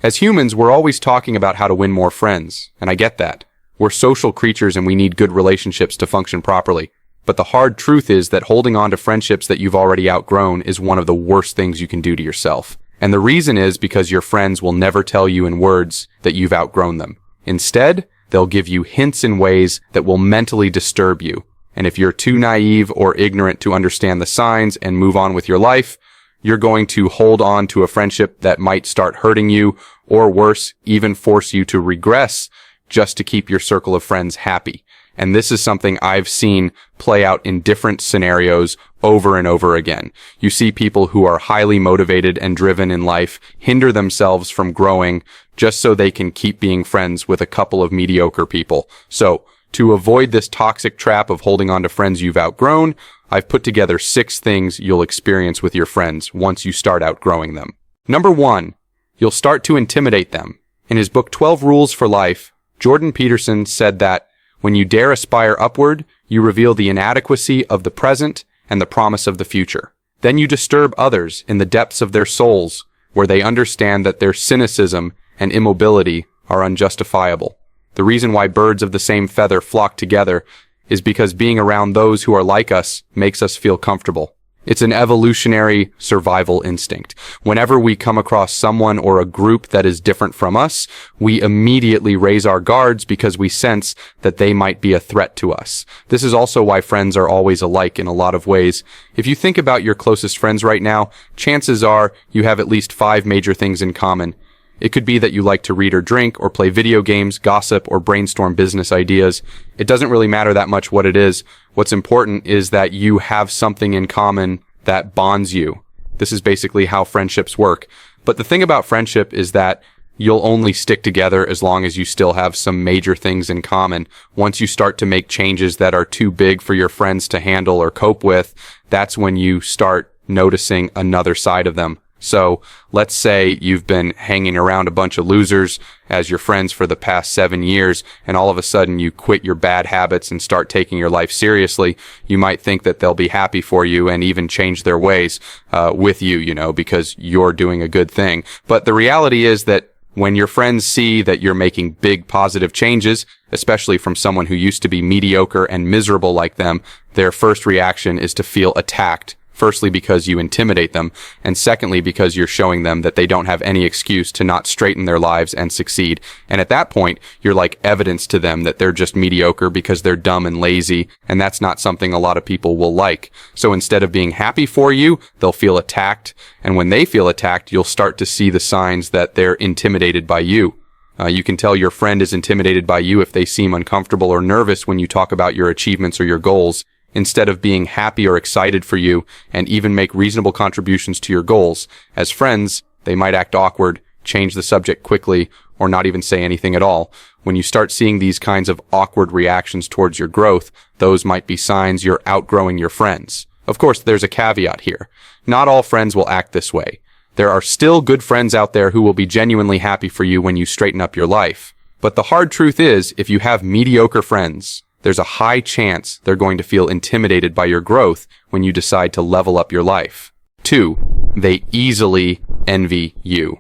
As humans, we're always talking about how to win more friends, and I get that. We're social creatures and we need good relationships to function properly. But the hard truth is that holding on to friendships that you've already outgrown is one of the worst things you can do to yourself. And the reason is because your friends will never tell you in words that you've outgrown them. Instead, they'll give you hints in ways that will mentally disturb you. And if you're too naive or ignorant to understand the signs and move on with your life, you're going to hold on to a friendship that might start hurting you, or worse, even force you to regress just to keep your circle of friends happy. And this is something I've seen play out in different scenarios over and over again. You see people who are highly motivated and driven in life hinder themselves from growing just so they can keep being friends with a couple of mediocre people. So, to avoid this toxic trap of holding on to friends you've outgrown, I've put together 6 things you'll experience with your friends once you start outgrowing them. Number 1, you'll start to intimidate them. In his book 12 Rules for Life, Jordan Peterson said that when you dare aspire upward, you reveal the inadequacy of the present and the promise of the future. Then you disturb others in the depths of their souls, where they understand that their cynicism and immobility are unjustifiable. The reason why birds of the same feather flock together is because being around those who are like us makes us feel comfortable. It's an evolutionary survival instinct. Whenever we come across someone or a group that is different from us, we immediately raise our guards because we sense that they might be a threat to us. This is also why friends are always alike in a lot of ways. If you think about your closest friends right now, chances are you have at least 5 major things in common. It could be that you like to read or drink or play video games, gossip, or brainstorm business ideas. It doesn't really matter that much what it is. What's important is that you have something in common that bonds you. This is basically how friendships work. But the thing about friendship is that you'll only stick together as long as you still have some major things in common. Once you start to make changes that are too big for your friends to handle or cope with, that's when you start noticing another side of them. So let's say you've been hanging around a bunch of losers as your friends for the past 7 years, and all of a sudden you quit your bad habits and start taking your life seriously. You might think that they'll be happy for you and even change their ways with you, because you're doing a good thing. But the reality is that when your friends see that you're making big positive changes, especially from someone who used to be mediocre and miserable like them, their first reaction is to feel attacked. Firstly, because you intimidate them, and secondly, because you're showing them that they don't have any excuse to not straighten their lives and succeed. And at that point, you're like evidence to them that they're just mediocre because they're dumb and lazy, and that's not something a lot of people will like. So instead of being happy for you, they'll feel attacked, and when they feel attacked, you'll start to see the signs that they're intimidated by you. You can tell your friend is intimidated by you if they seem uncomfortable or nervous when you talk about your achievements or your goals. Instead of being happy or excited for you and even make reasonable contributions to your goals. As friends, they might act awkward, change the subject quickly, or not even say anything at all. When you start seeing these kinds of awkward reactions towards your growth, those might be signs you're outgrowing your friends. Of course, there's a caveat here. Not all friends will act this way. There are still good friends out there who will be genuinely happy for you when you straighten up your life. But the hard truth is, if you have mediocre friends, there's a high chance they're going to feel intimidated by your growth when you decide to level up your life. 2, they easily envy you.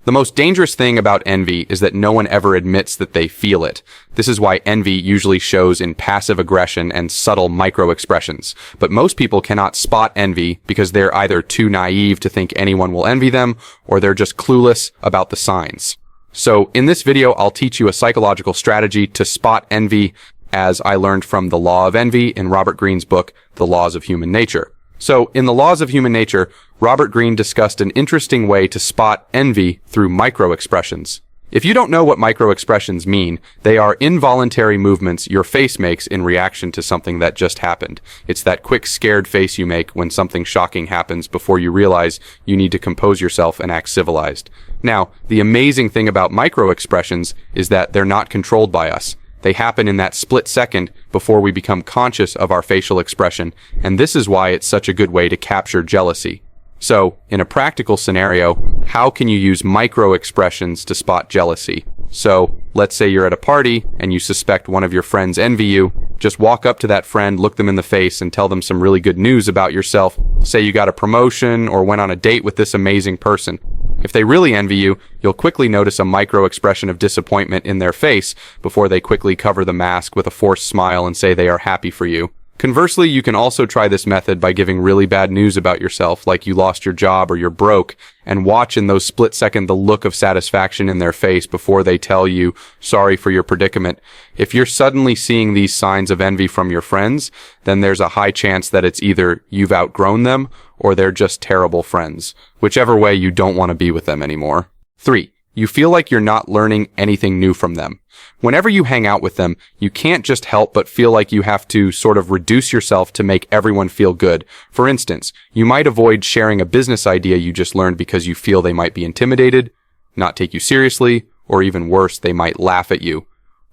The most dangerous thing about envy is that no one ever admits that they feel it. This is why envy usually shows in passive aggression and subtle micro-expressions. But most people cannot spot envy because they're either too naive to think anyone will envy them, or they're just clueless about the signs. So in this video, I'll teach you a psychological strategy to spot envy, as I learned from The Law of Envy in Robert Greene's book, The Laws of Human Nature. So, in The Laws of Human Nature, Robert Greene discussed an interesting way to spot envy through micro-expressions. If you don't know what micro-expressions mean, they are involuntary movements your face makes in reaction to something that just happened. It's that quick, scared face you make when something shocking happens before you realize you need to compose yourself and act civilized. Now, the amazing thing about micro-expressions is that they're not controlled by us. They happen in that split second before we become conscious of our facial expression, and this is why it's such a good way to capture jealousy. So, in a practical scenario, how can you use micro-expressions to spot jealousy? So, let's say you're at a party and you suspect one of your friends envy you. Just walk up to that friend, look them in the face, and tell them some really good news about yourself. Say you got a promotion or went on a date with this amazing person. If they really envy you, you'll quickly notice a micro expression of disappointment in their face before they quickly cover the mask with a forced smile and say they are happy for you. Conversely, you can also try this method by giving really bad news about yourself, like you lost your job or you're broke, and watch in those split second the look of satisfaction in their face before they tell you, sorry for your predicament. If you're suddenly seeing these signs of envy from your friends, then there's a high chance that it's either you've outgrown them or they're just terrible friends. Whichever way, you don't want to be with them anymore. 3. You feel like you're not learning anything new from them. Whenever you hang out with them, you can't just help but feel like you have to sort of reduce yourself to make everyone feel good. For instance, you might avoid sharing a business idea you just learned because you feel they might be intimidated, not take you seriously, or even worse, they might laugh at you.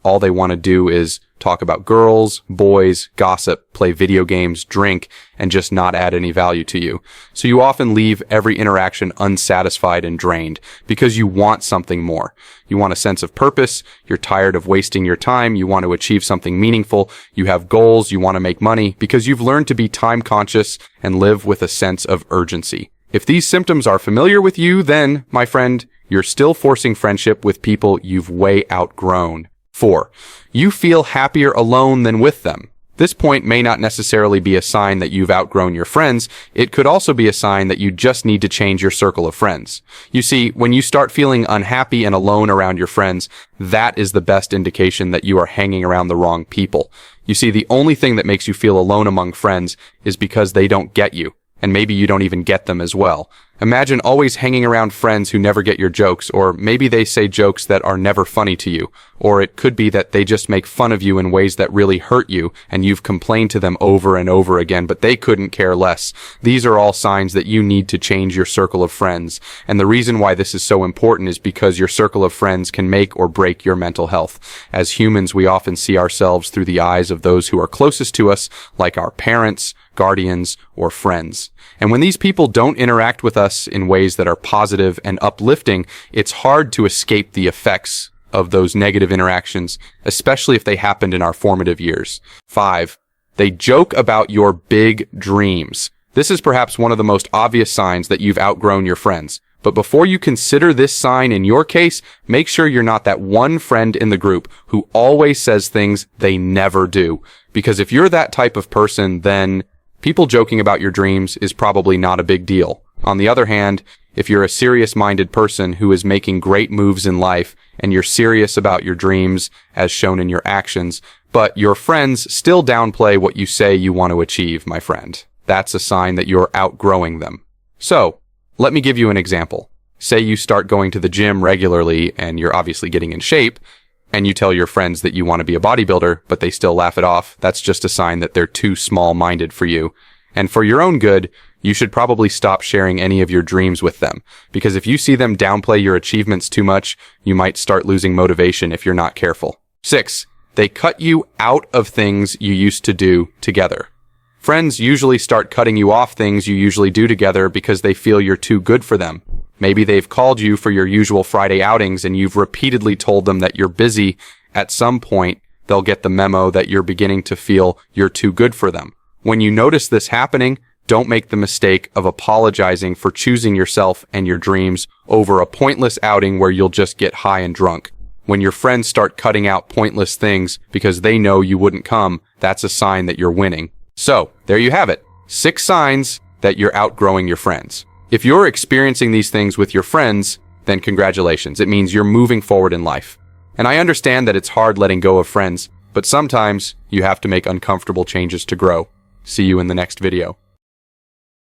All they want to do is talk about girls, boys, gossip, play video games, drink, and just not add any value to you. So you often leave every interaction unsatisfied and drained because you want something more. You want a sense of purpose. You're tired of wasting your time. You want to achieve something meaningful. You have goals. You want to make money because you've learned to be time conscious and live with a sense of urgency. If these symptoms are familiar with you, then, my friend, you're still forcing friendship with people you've way outgrown. 4. You feel happier alone than with them. This point may not necessarily be a sign that you've outgrown your friends. It could also be a sign that you just need to change your circle of friends. You see, when you start feeling unhappy and alone around your friends, that is the best indication that you are hanging around the wrong people. You see, the only thing that makes you feel alone among friends is because they don't get you. And maybe you don't even get them as well. Imagine always hanging around friends who never get your jokes, or maybe they say jokes that are never funny to you. Or it could be that they just make fun of you in ways that really hurt you, and you've complained to them over and over again, but they couldn't care less. These are all signs that you need to change your circle of friends. And the reason why this is so important is because your circle of friends can make or break your mental health. As humans, we often see ourselves through the eyes of those who are closest to us, like our parents, guardians, or friends. And when these people don't interact with us in ways that are positive and uplifting, it's hard to escape the effects of those negative interactions, especially if they happened in our formative years. 5. They joke about your big dreams. This is perhaps one of the most obvious signs that you've outgrown your friends. But before you consider this sign in your case, make sure you're not that one friend in the group who always says things they never do. Because if you're that type of person, then people joking about your dreams is probably not a big deal. On the other hand, if you're a serious-minded person who is making great moves in life and you're serious about your dreams as shown in your actions, but your friends still downplay what you say you want to achieve, my friend, that's a sign that you're outgrowing them. So, let me give you an example. Say you start going to the gym regularly and you're obviously getting in shape, and you tell your friends that you want to be a bodybuilder, but they still laugh it off. That's just a sign that they're too small-minded for you. And for your own good, you should probably stop sharing any of your dreams with them. Because if you see them downplay your achievements too much, you might start losing motivation if you're not careful. 6. They cut you out of things you used to do together. Friends usually start cutting you off things you usually do together because they feel you're too good for them. Maybe they've called you for your usual Friday outings and you've repeatedly told them that you're busy. At some point, they'll get the memo that you're beginning to feel you're too good for them. When you notice this happening, don't make the mistake of apologizing for choosing yourself and your dreams over a pointless outing where you'll just get high and drunk. When your friends start cutting out pointless things because they know you wouldn't come, that's a sign that you're winning. So, there you have it. 6 signs that you're outgrowing your friends. If you're experiencing these things with your friends, then congratulations. It means you're moving forward in life. And I understand that it's hard letting go of friends, but sometimes you have to make uncomfortable changes to grow. See you in the next video.